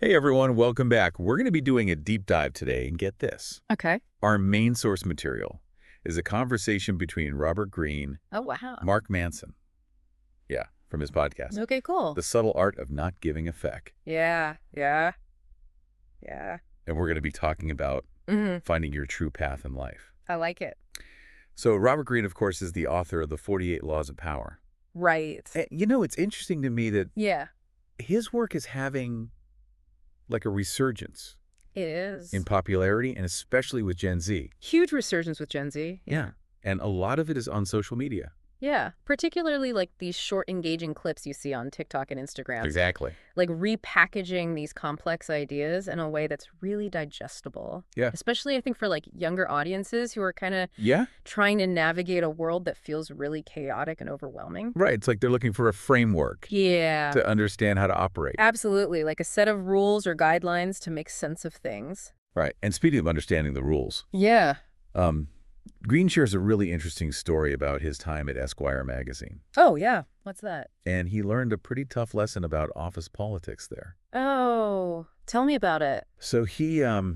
Hey everyone, welcome back. We're going to be doing a deep dive today, and get this. Okay. Our main source material is a conversation between Robert Greene, Oh, wow. Mark Manson. Yeah, from his podcast. Okay, cool. The Subtle Art of Not Giving a Feck. Yeah. And we're going to be talking about finding your true path in life. I like it. So Robert Greene, of course, is the author of the 48 Laws of Power. Right. And, you know, it's interesting to me that Yeah, his work is having like a resurgence it is. in popularity, and especially with Gen Z. Huge resurgence with Gen Z. Yeah. And a lot of it is on social media. Yeah. Particularly like these short, engaging clips you see on TikTok and Instagram. Exactly. Like repackaging these complex ideas in a way that's really digestible. Yeah. Especially, I think, for like younger audiences who are kind of Yeah. trying to navigate a world that feels really chaotic and overwhelming. Right. It's like they're looking for a framework Yeah. to understand how to operate. Absolutely. Like a set of rules or guidelines to make sense of things. Right. And speaking of understanding the rules, Yeah. Greene shares a really interesting story about his time at Esquire magazine. Oh, yeah. What's that? And he learned a pretty tough lesson about office politics there. Oh, tell me about it. So he, Yeah.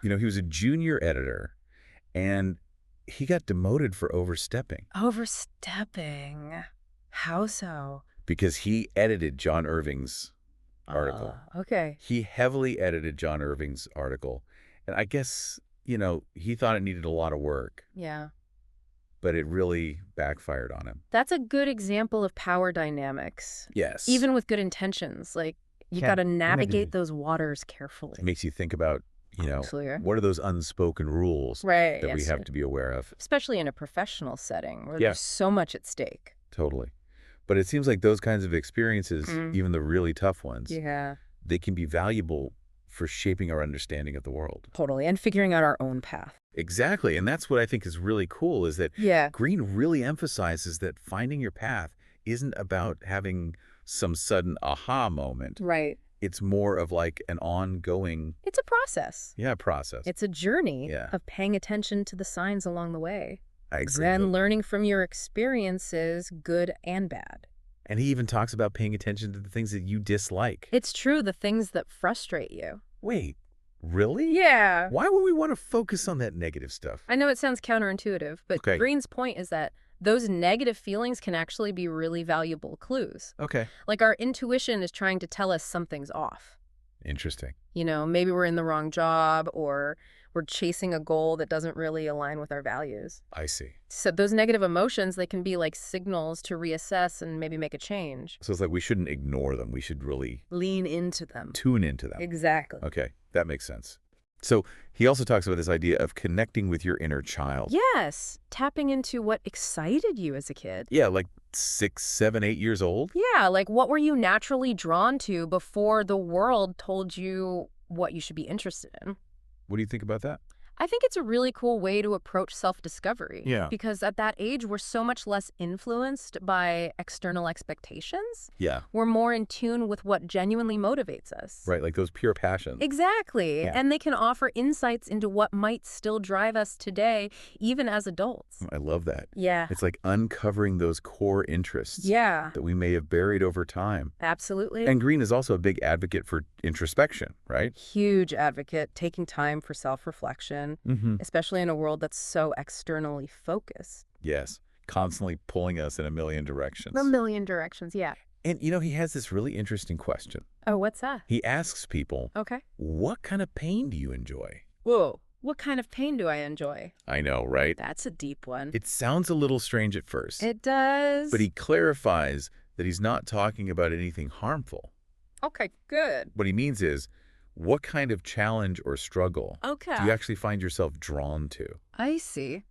he was a junior editor, and he got demoted for overstepping Overstepping. How so? because he edited John Irving's article. Okay. He heavily edited John Irving's article. And I guess, he thought it needed a lot of work, Yeah. but it really backfired on him. That's a good example of power dynamics. Yes. Even with good intentions. Like, you Yeah. got to navigate those waters carefully. It makes you think about, Absolutely. what are those unspoken rules Right. that we yes, have to be aware of? Especially in a professional setting where Yeah. there's so much at stake. Totally. But it seems like those kinds of experiences, Mm. even the really tough ones, Yeah. they can be valuable for shaping our understanding of the world. Totally. And figuring out our own path. Exactly. And that's what I think is really cool, is that Yeah. Greene really emphasizes that finding your path isn't about having some sudden aha moment. Right. It's more of like an ongoing, It's a process. process. It's a journey Yeah. of paying attention to the signs along the way. I agree. Then learning from your experiences, good and bad. And he even talks about paying attention to the things that you dislike. It's true, the things that frustrate you. Wait, really? Yeah. Why would we want to focus on that negative stuff? I know it sounds counterintuitive, but Okay. Greene's point is that those negative feelings can actually be really valuable clues. Okay. Like our intuition is trying to tell us something's off. Interesting. Maybe we're in the wrong job or we're chasing a goal that doesn't really align with our values. I see. So those negative emotions, they can be like signals to reassess and maybe make a change. So it's like we shouldn't ignore them. We should really Lean into them. tune into them. Exactly. Okay, that makes sense. So he also talks about this idea of connecting with your inner child. Yes. Tapping into what excited you as a kid. Yeah, like 6, 7, 8 years old. Yeah, like what were you naturally drawn to before the world told you what you should be interested in? What do you think about that? I think it's a really cool way to approach self-discovery. Yeah. Because at that age, we're so much less influenced by external expectations. Yeah, We're more in tune with what genuinely motivates us. right, like those pure passions. Exactly. Yeah. And they can offer insights into what might still drive us today, even as adults. I love that. Yeah. It's like uncovering those core interests Yeah, that we may have buried over time. absolutely. And Greene is also a big advocate for introspection, right? Huge advocate, taking time for self-reflection, Mm-hmm. especially in a world that's so externally focused. Yes, constantly pulling us in a million directions. A million directions, yeah. And, he has this really interesting question. Oh, what's that? He asks people, Okay. what kind of pain do you enjoy? Whoa. What kind of pain do I enjoy? I know, right? That's a deep one. It sounds a little strange at first, It does. but he clarifies that he's not talking about anything harmful. Okay, good. What he means is, what kind of challenge or struggle Okay. do you actually find yourself drawn to? I see.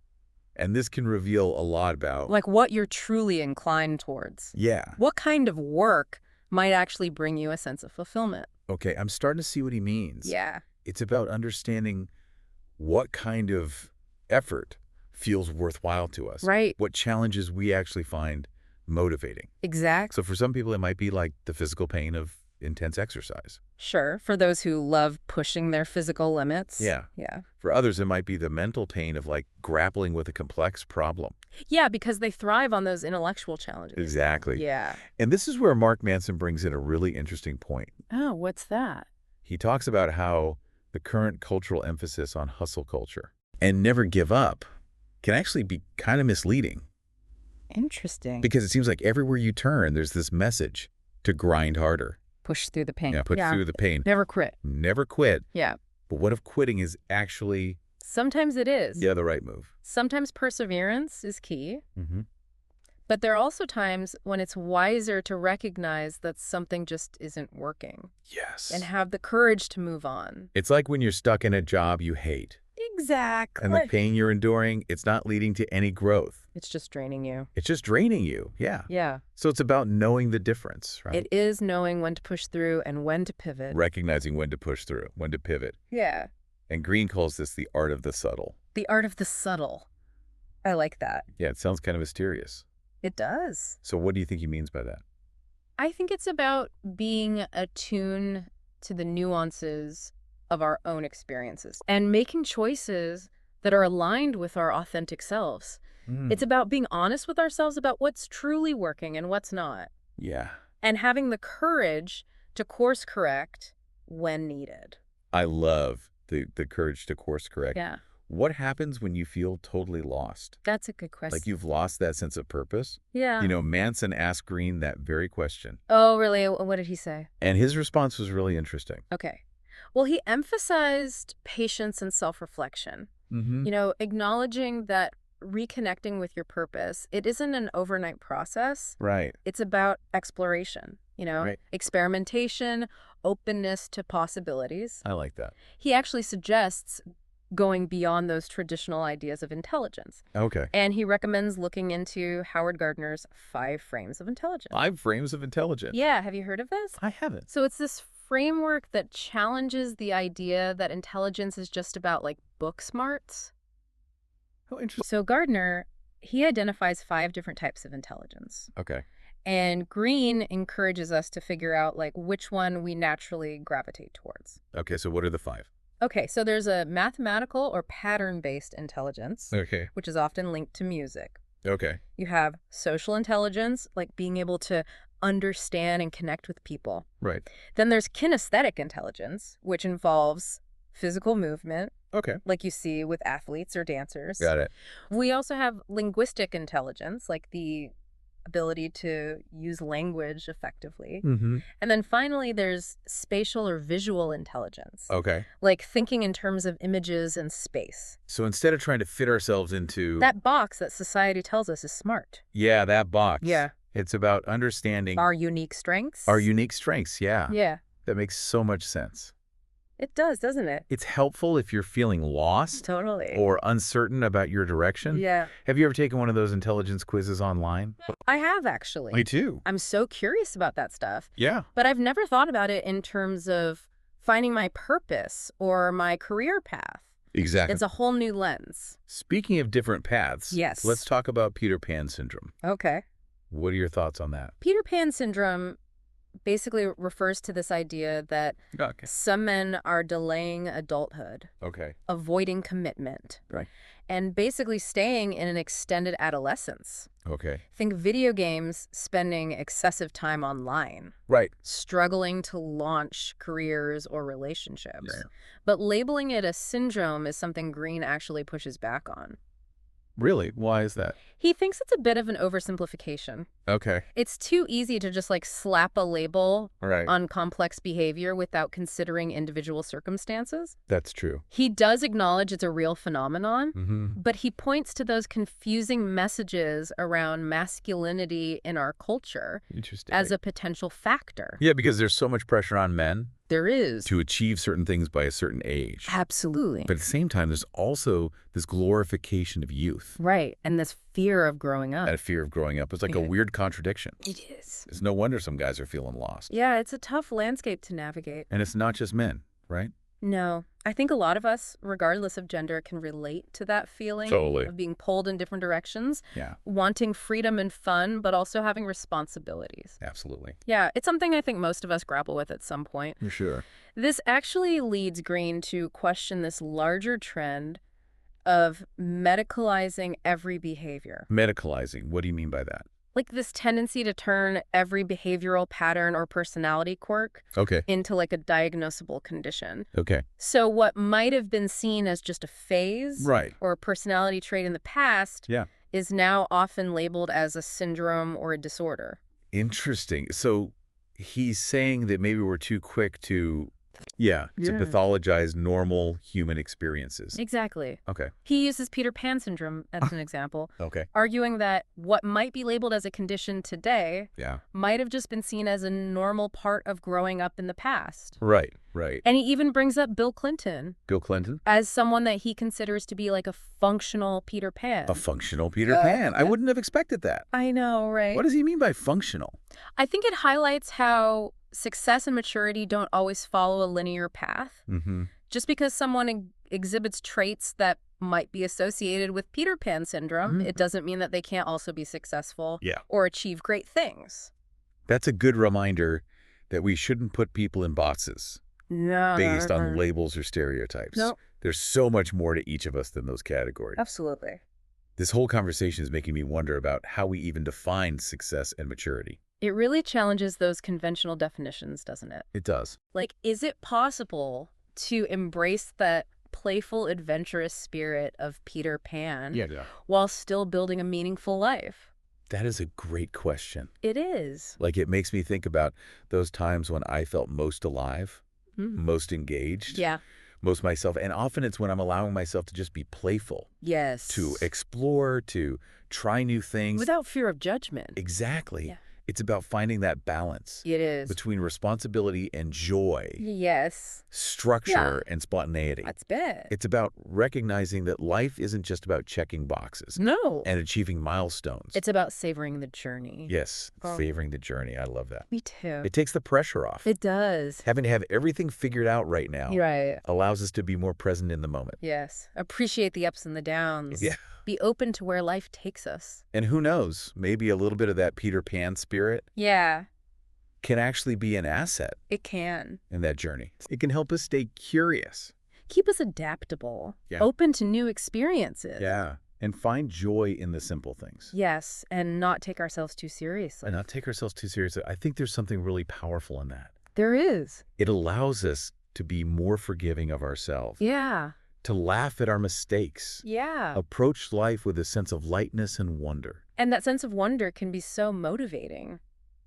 And this can reveal a lot about, Like what you're truly inclined towards. yeah, What kind of work might actually bring you a sense of fulfillment? okay, I'm starting to see what he means. Yeah. It's about understanding what kind of effort feels worthwhile to us. Right. What challenges we actually find motivating. Exactly. So for some people, it might be like the physical pain of intense exercise. Sure. For those who love pushing their physical limits. Yeah. Yeah. For others, it might be the mental pain of like grappling with a complex problem. Yeah, because they thrive on those intellectual challenges. Exactly. Yeah. And this is where Mark Manson brings in a really interesting point. Oh, what's that? He talks about how the current cultural emphasis on hustle culture and never give up can actually be kind of misleading Interesting. because it seems like everywhere you turn, there's this message to grind harder. Push through the pain. Yeah, put through the pain. Never quit. Never quit. Yeah. But what if quitting is actually, Sometimes it is. yeah, the right move? Sometimes perseverance is key. Mm-hmm. But there are also times when it's wiser to recognize that something just isn't working Yes. and have the courage to move on. It's like when you're stuck in a job you hate. Exactly. And the pain you're enduring, it's not leading to any growth. It's just draining you. It's just draining you. Yeah. Yeah. So it's about knowing the difference, right? It is knowing when to push through and when to pivot. Recognizing when to push through, when to pivot. Yeah. And Green calls this the art of the subtle. The art of the subtle. I like that. Yeah, it sounds kind of mysterious. It does. So what do you think he means by that? I think it's about being attuned to the nuances of our own experiences and making choices that are aligned with our authentic selves. It's about being honest with ourselves about what's truly working and what's not, Yeah. and having the courage to course correct when needed. I love the courage to course correct. Yeah, What happens when you feel totally lost? that's a good question. Like you've lost that sense of purpose? Yeah. You know, Manson asked Green that very question. Oh, really? What did he say? And his response was really interesting. Okay. Well, he emphasized patience and self-reflection. Mm-hmm. You know, acknowledging that reconnecting with your purpose, it isn't an overnight process. Right. It's about exploration, Right. experimentation, openness to possibilities. I like that. He actually suggests going beyond those traditional ideas of intelligence. Okay. And he recommends looking into Howard Gardner's 5 frames of intelligence. 5 frames of intelligence. Yeah, have you heard of this? I haven't. So it's this framework that challenges the idea that intelligence is just about like book smarts. Oh, interesting. So Gardner, he identifies 5 different types of intelligence. Okay. And Green encourages us to figure out like which one we naturally gravitate towards. Okay, so what are the 5? Okay, so there's a mathematical or pattern-based intelligence, Okay. which is often linked to music. Okay. You have social intelligence, like being able to understand and connect with people. Right. Then there's kinesthetic intelligence, which involves physical movement, Okay. like you see with athletes or dancers. Got it. We also have linguistic intelligence, like the ability to use language effectively. Mm-hmm. And then finally, there's spatial or visual intelligence, Okay. like thinking in terms of images and space. So instead of trying to fit ourselves into That box that society tells us is smart. yeah, that box. Yeah. It's about understanding Our unique strengths. our unique strengths. Yeah. Yeah, That makes so much sense. it does, doesn't it? It's helpful if you're feeling lost Totally. or uncertain about your direction. Yeah, Have you ever taken one of those intelligence quizzes online? I have actually. Me too. I'm so curious about that stuff, Yeah. but I've never thought about it in terms of finding my purpose or my career path. Exactly. It's a whole new lens. Speaking of different paths, Yes. let's talk about Peter Pan syndrome. Okay. What are your thoughts on that? Peter Pan syndrome basically refers to this idea that Okay. some men are delaying adulthood, Okay. avoiding commitment, Right. and basically staying in an extended adolescence. Okay. Think video games, spending excessive time online, Right. struggling to launch careers or relationships. Yeah. But labeling it a syndrome is something Green actually pushes back on. Really? Why is that? He thinks it's a bit of an oversimplification. Okay. It's too easy to just like slap a label Right. on complex behavior without considering individual circumstances. That's true. He does acknowledge it's a real phenomenon, Mm-hmm. but he points to those confusing messages around masculinity in our culture Interesting. as a potential factor. Yeah, because there's so much pressure on men There is. to achieve certain things by a certain age. Absolutely. But at the same time, there's also this glorification of youth Right. And this fear of growing up. and a fear of growing up. It's like a Yeah. weird contradiction. It is. It's no wonder some guys are feeling lost. Yeah, it's a tough landscape to navigate. And it's not just men, right? No, I think a lot of us, regardless of gender, can relate to that feeling Totally. of being pulled in different directions, Yeah, wanting freedom and fun, but also having responsibilities. absolutely. Yeah, it's something I think most of us grapple with at some point. For sure. This actually leads Green to question this larger trend of medicalizing every behavior. Medicalizing. What do you mean by that? Like this tendency to turn every behavioral pattern or personality quirk Okay. into like a diagnosable condition. Okay. So what might have been seen as just a phase Right. or a personality trait in the past Yeah. is now often labeled as a syndrome or a disorder. Interesting. So he's saying that maybe we're too quick to Yeah. pathologize normal human experiences. Exactly. Okay. He uses Peter Pan syndrome as an example, Okay. arguing that what might be labeled as a condition today Yeah. might have just been seen as a normal part of growing up in the past. Right. Right. And he even brings up Bill Clinton Bill Clinton? as someone that he considers to be like a functional Peter Pan. A functional Peter Pan. I wouldn't have expected that. I know, right? What does he mean by functional? I think it highlights how success and maturity don't always follow a linear path. Mm-hmm. Just because someone exhibits traits that might be associated with Peter Pan syndrome, it doesn't mean that they can't also be successful or achieve great things. That's a good reminder that we shouldn't put people in boxes based on labels or stereotypes. No. There's so much more to each of us than those categories. Absolutely. This whole conversation is making me wonder about how we even define success and maturity. It really challenges those conventional definitions, doesn't it? It does. Like, is it possible to embrace that playful, adventurous spirit of Peter Pan while still building a meaningful life? That is a great question. It is. Like, it makes me think about those times when I felt most alive, most engaged, most myself. And often it's when I'm allowing myself to just be playful. Yes. To explore, to try new things. Without fear of judgment. Exactly. Yeah. It's about finding that balance. It is. Between responsibility and joy. Yes. Structure and spontaneity. That's bad. It's about recognizing that life isn't just about checking boxes. No. And achieving milestones. It's about savoring the journey. Yes. Savoring the journey. I love that. Me too. It takes the pressure off. It does. Having to have everything figured out right now allows us to be more present in the moment. Yes. Appreciate the ups and the downs. Yeah. Be open to where life takes us. And who knows, maybe a little bit of that Peter Pan spirit can actually be an asset. It can. In that journey. It can help us stay curious. Keep us adaptable. Open to new experiences. Yeah. And find joy in the simple things. Yes. And not take ourselves too seriously. And not take ourselves too seriously. I think there's something really powerful in that. There is. It allows us to be more forgiving of ourselves. Yeah. To laugh at our mistakes. Yeah. Approach life with a sense of lightness and wonder. And that sense of wonder can be so motivating.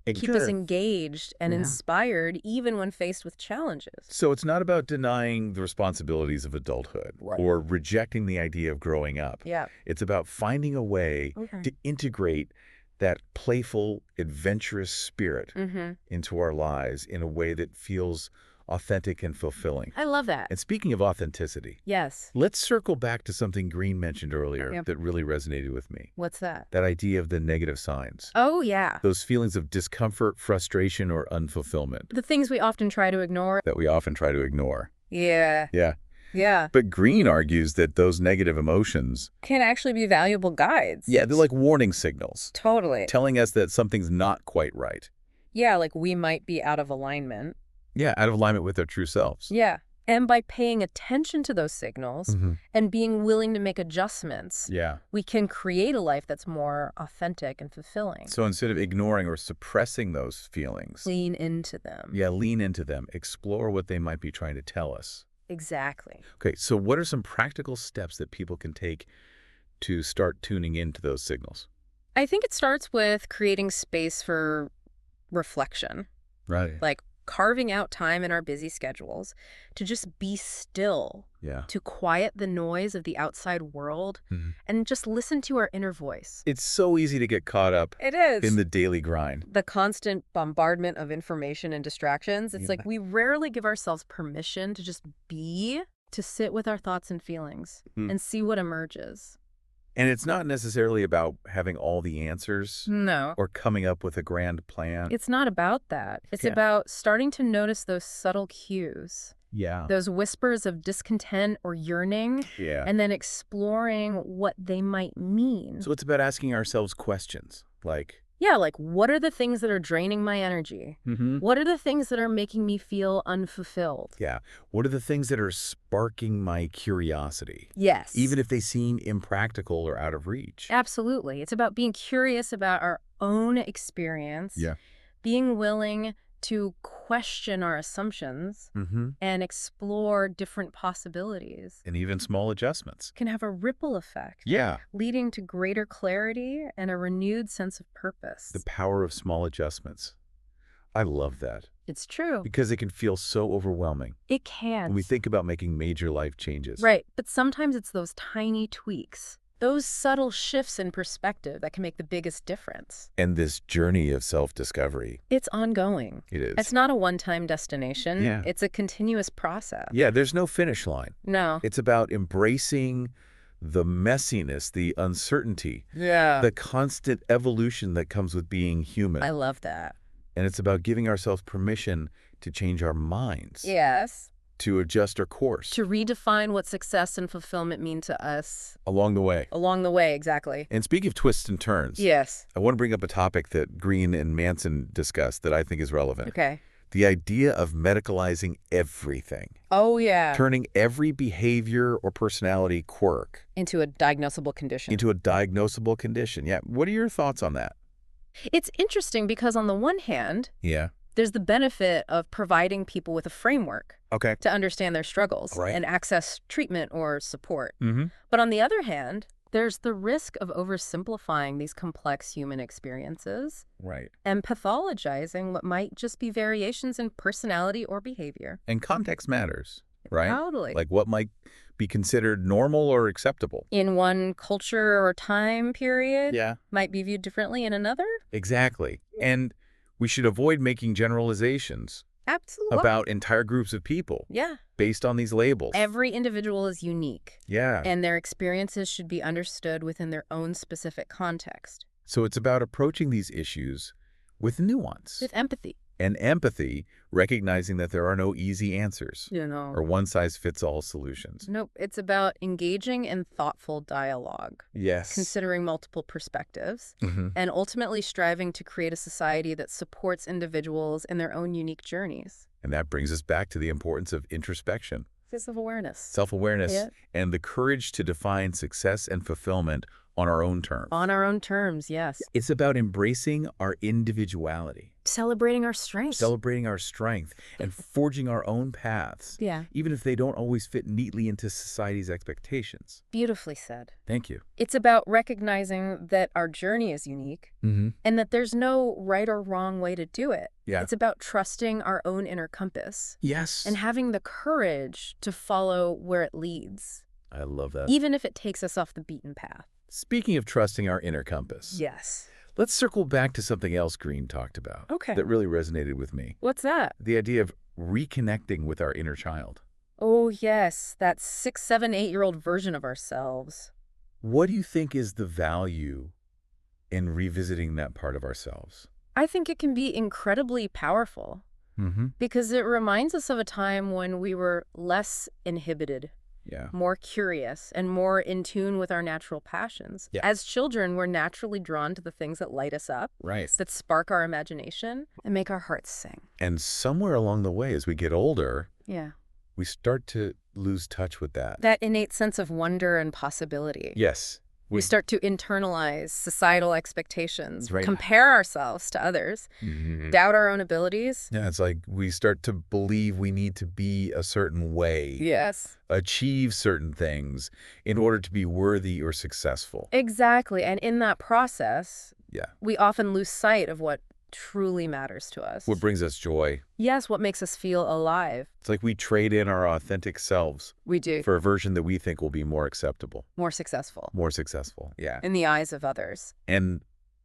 Keep us engaged and inspired even when faced with challenges. So it's not about denying the responsibilities of adulthood or rejecting the idea of growing up. It's about finding a way to integrate that playful, adventurous spirit into our lives in a way that feels authentic and fulfilling. I love that. And speaking of authenticity, let's circle back to something Green mentioned earlier that really resonated with me. What's that? That idea of the negative signs. Oh, yeah. Those feelings of discomfort, frustration, or unfulfillment. The things we often try to ignore. Yeah. Yeah. But Green argues that those negative emotions can actually be valuable guides. Yeah, they're like warning signals. Totally. Telling us that something's not quite right. Yeah, like we might be out of alignment. Yeah, out of alignment with their true selves. Yeah. And by paying attention to those signals and being willing to make adjustments, we can create a life that's more authentic and fulfilling. So instead of ignoring or suppressing those feelings, lean into them. Yeah, lean into them. Explore what they might be trying to tell us. Exactly. Okay, so what are some practical steps that people can take to start tuning into those signals? I think it starts with creating space for reflection. Right. Like carving out time in our busy schedules to just be still, to quiet the noise of the outside world and just listen to our inner voice. It's so easy to get caught up in the daily grind. The constant bombardment of information and distractions. It's like we rarely give ourselves permission to just be, to sit with our thoughts and feelings and see what emerges. And it's not necessarily about having all the answers. No. Or coming up with a grand plan. It's not about that. It's about starting to notice those subtle cues. Yeah. Those whispers of discontent or yearning. Yeah. And then exploring what they might mean. So it's about asking ourselves questions like... Yeah, like what are the things that are draining my energy? What are the things that are making me feel unfulfilled? Yeah. What are the things that are sparking my curiosity? Yes. Even if they seem impractical or out of reach. Absolutely. It's about being curious about our own experience, being willing to question our assumptions and explore different possibilities. And even small adjustments can have a ripple effect. Leading to greater clarity and a renewed sense of purpose. The power of small adjustments. I love that. It's true. Because it can feel so overwhelming. It can. When we think about making major life changes. Right. But sometimes it's those tiny tweaks, those subtle shifts in perspective that can make the biggest difference. And this journey of self-discovery. It's ongoing. It is. It's not a one-time destination. It's a continuous process. There's no finish line. No. It's about embracing the messiness, the uncertainty, the constant evolution that comes with being human. I love that. And it's about giving ourselves permission to change our minds. Yes. To adjust our course. To redefine what success and fulfillment mean to us. Along the way. Along the way, exactly. And speaking of twists and turns. Yes. I want to bring up a topic that Green and Manson discussed that I think is relevant. Okay. The idea of medicalizing everything. Oh, yeah. Turning every behavior or personality quirk. Into a diagnosable condition. Into a diagnosable condition. Yeah. What are your thoughts on that? It's interesting because on the one hand, there's the benefit of providing people with a framework to understand their struggles and access treatment or support. But on the other hand, there's the risk of oversimplifying these complex human experiences and pathologizing what might just be variations in personality or behavior. And context matters, right? Totally. Like what might be considered normal or acceptable. In one culture or time period might be viewed differently in another. Exactly. And we should avoid making generalizations about entire groups of people based on these labels. Every individual is unique. And their experiences should be understood within their own specific context. So it's about approaching these issues with nuance. With empathy. And empathy, recognizing that there are no easy answers or one-size-fits-all solutions. Nope. It's about engaging in thoughtful dialogue. Considering multiple perspectives and ultimately striving to create a society that supports individuals in their own unique journeys. And that brings us back to the importance of introspection. Self-awareness. Self-awareness and the courage to define success and fulfillment on our own terms. On our own terms, yes. It's about embracing our individuality. Celebrating our strengths. Celebrating our strength and forging our own paths. Even if they don't always fit neatly into society's expectations. Beautifully said. Thank you. It's about recognizing that our journey is unique and that there's no right or wrong way to do it. It's about trusting our own inner compass. And having the courage to follow where it leads. I love that. Even if it takes us off the beaten path. Speaking of trusting our inner compass. Let's circle back to something else Green talked about. That really resonated with me. What's that? The idea of reconnecting with our inner child. Oh, yes. That 6, 7, 8-year-old version of ourselves. What do you think is the value in revisiting that part of ourselves? I think it can be incredibly powerful. Because it reminds us of a time when we were less inhibited. More curious and more in tune with our natural passions. As children, we're naturally drawn to the things that light us up, that spark our imagination and make our hearts sing. And somewhere along the way, as we get older, we start to lose touch with that. That innate sense of wonder and possibility. We start to internalize societal expectations, compare ourselves to others, doubt our own abilities. It's like we start to believe we need to be a certain way. Achieve certain things in order to be worthy or successful. Exactly. And in that process, we often lose sight of what truly matters to us. What brings us joy. Yes, what makes us feel alive. It's like we trade in our authentic selves. We do. For a version that we think will be more acceptable. More successful. More successful, in the eyes of others. And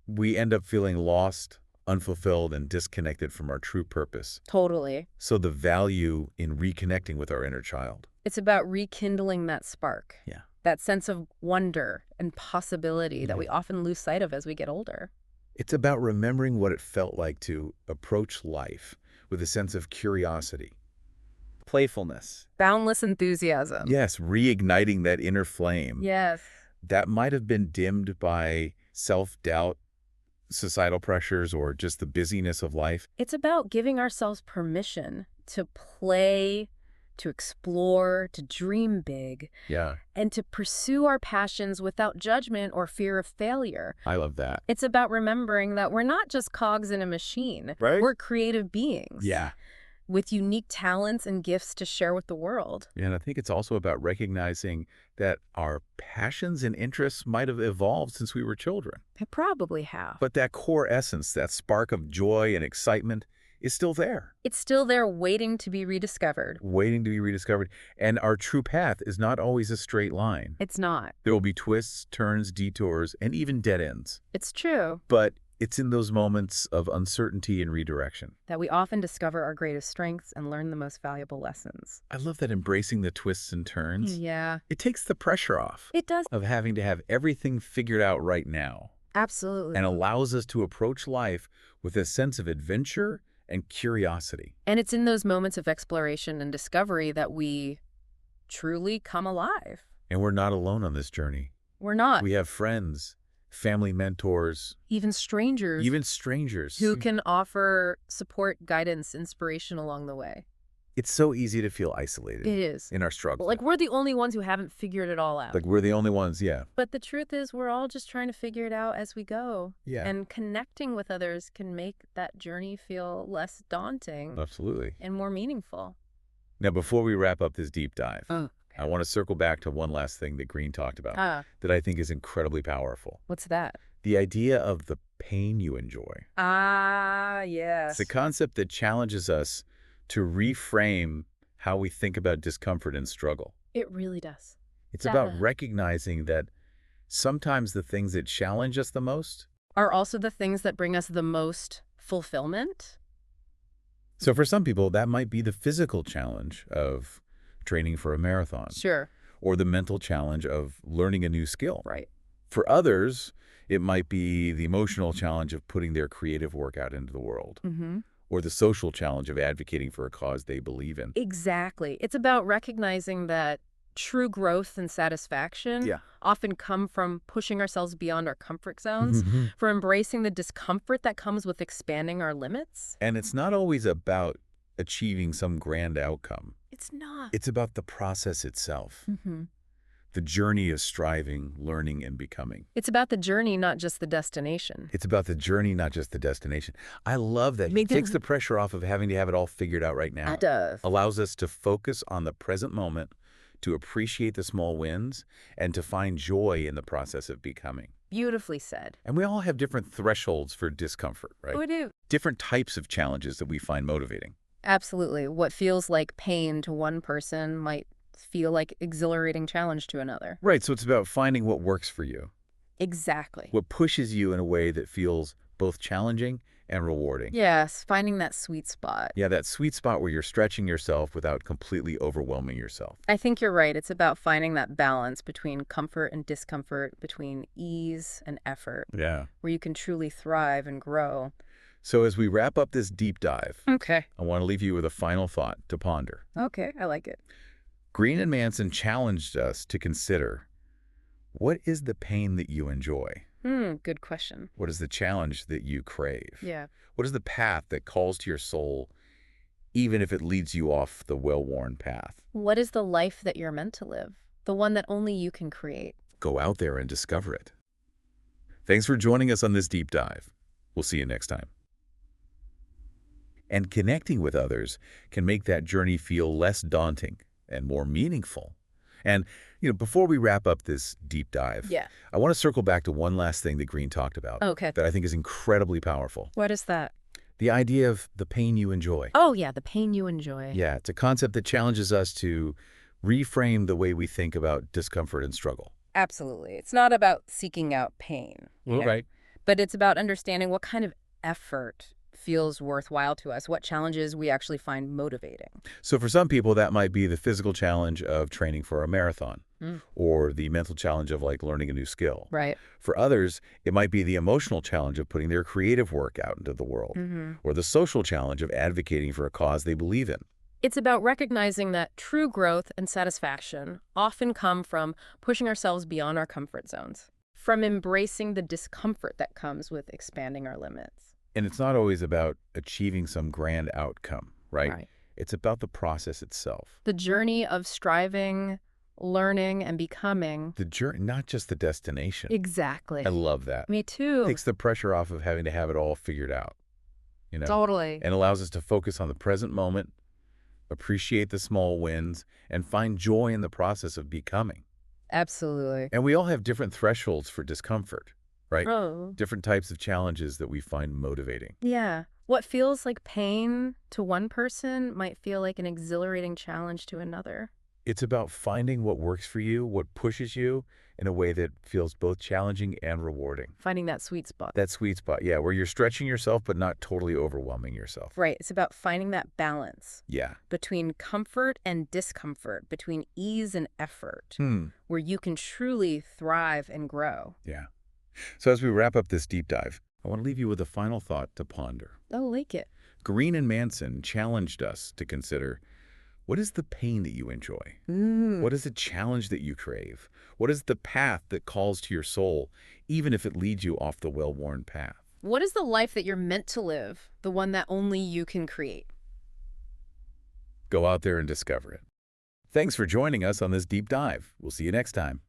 we end up feeling lost, unfulfilled, and disconnected from our true purpose. Totally. So the value in reconnecting with our inner child. It's about rekindling that spark. That sense of wonder and possibility that we often lose sight of as we get older. It's about remembering what it felt like to approach life with a sense of curiosity, playfulness, boundless enthusiasm. Reigniting that inner flame. That might have been dimmed by self-doubt, societal pressures, or just the busyness of life. It's about giving ourselves permission to play, to explore, to dream big, and to pursue our passions without judgment or fear of failure. I love that. It's about remembering that we're not just cogs in a machine. Right? We're creative beings. Yeah. With unique talents and gifts to share with the world. Yeah, and I think it's also about recognizing that our passions and interests might have evolved since we were children. They probably have. But that core essence, that spark of joy and excitement, is still there. It's still there waiting to be rediscovered. Waiting to be rediscovered. And our true path is not always a straight line. It's not. There will be twists, turns, detours, and even dead ends. It's true. But it's in those moments of uncertainty and redirection that we often discover our greatest strengths and learn the most valuable lessons. I love that embracing the twists and turns. Yeah. It takes the pressure off. It does. Of having to have everything figured out right now. Absolutely. And allows us to approach life with a sense of adventure and curiosity. And it's in those moments of exploration and discovery that we truly come alive. And we're not alone on this journey. We're not. We have friends, family mentors. Even strangers. Even strangers. Who can offer support, guidance, inspiration along the way. It's so easy to feel isolated. It is. In our struggle. Like we're the only ones who haven't figured it all out. Like we're the only ones, yeah. But the truth is we're all just trying to figure it out as we go. Yeah. And connecting with others can make that journey feel less daunting. Absolutely. And more meaningful. Now, before we wrap up this deep dive, I want to circle back to one last thing that Green talked about that I think is incredibly powerful. What's that? The idea of the pain you enjoy. Yes. It's a concept that challenges us to reframe how we think about discomfort and struggle. It really does. It's about recognizing that sometimes the things that challenge us the most are also the things that bring us the most fulfillment. So for some people, that might be the physical challenge of training for a marathon. Sure. Or the mental challenge of learning a new skill. Right. For others, it might be the emotional challenge of putting their creative work out into the world. Or the social challenge of advocating for a cause they believe in. Exactly. It's about recognizing that true growth and satisfaction often come from pushing ourselves beyond our comfort zones, for embracing the discomfort that comes with expanding our limits. And it's not always about achieving some grand outcome. It's not. It's about the process itself. The journey of striving, learning, and becoming. It's about the journey, not just the destination. It's about the journey, not just the destination. I love that. It takes the pressure off of having to have it all figured out right now. It does. Allows us to focus on the present moment, to appreciate the small wins, and to find joy in the process of becoming. Beautifully said. And we all have different thresholds for discomfort, right? We do. Different types of challenges that we find motivating. Absolutely. What feels like pain to one person might feel like exhilarating challenge to another. Right, so it's about finding what works for you. Exactly. What pushes you in a way that feels both challenging and rewarding. Yes, finding that sweet spot. Yeah, that sweet spot where you're stretching yourself without completely overwhelming yourself. I think you're right. It's about finding that balance between comfort and discomfort, between ease and effort. Yeah. Where you can truly thrive and grow. So as we wrap up this deep dive, I want to leave you with a final thought to ponder. Okay, I like it. Green and Manson challenged us to consider, what is the pain that you enjoy? Good question. What is the challenge that you crave? Yeah. What is the path that calls to your soul, even if it leads you off the well-worn path? What is the life that you're meant to live? The one that only you can create. Go out there and discover it. Thanks for joining us on this deep dive. We'll see you next time. And connecting with others can make that journey feel less daunting and more meaningful. And, before we wrap up this deep dive, I want to circle back to one last thing that Green talked about that I think is incredibly powerful. What is that? The idea of the pain you enjoy. Oh, yeah, the pain you enjoy. Yeah, it's a concept that challenges us to reframe the way we think about discomfort and struggle. Absolutely. It's not about seeking out pain. Right. But it's about understanding what kind of effort feels worthwhile to us, what challenges we actually find motivating. So for some people, that might be the physical challenge of training for a marathon or the mental challenge of learning a new skill. Right. For others, it might be the emotional challenge of putting their creative work out into the world or the social challenge of advocating for a cause they believe in. It's about recognizing that true growth and satisfaction often come from pushing ourselves beyond our comfort zones, from embracing the discomfort that comes with expanding our limits. And it's not always about achieving some grand outcome, right? It's about the process itself. The journey of striving, learning, and becoming. The journey, not just the destination. Exactly. I love that. Me too. Takes the pressure off of having to have it all figured out, Totally. and allows us to focus on the present moment, appreciate the small wins, and find joy in the process of becoming. Absolutely. And we all have different thresholds for discomfort, right? Oh. Different types of challenges that we find motivating. Yeah. What feels like pain to one person might feel like an exhilarating challenge to another. It's about finding what works for you, what pushes you in a way that feels both challenging and rewarding. Finding that sweet spot. That sweet spot, yeah, where you're stretching yourself but not totally overwhelming yourself. Right. It's about finding that balance. Yeah. Between comfort and discomfort, between ease and effort, where you can truly thrive and grow. Yeah. So as we wrap up this deep dive, I want to leave you with a final thought to ponder. I like it. Green and Manson challenged us to consider, what is the pain that you enjoy? What is the challenge that you crave? What is the path that calls to your soul, even if it leads you off the well-worn path? What is the life that you're meant to live, the one that only you can create? Go out there and discover it. Thanks for joining us on this deep dive. We'll see you next time.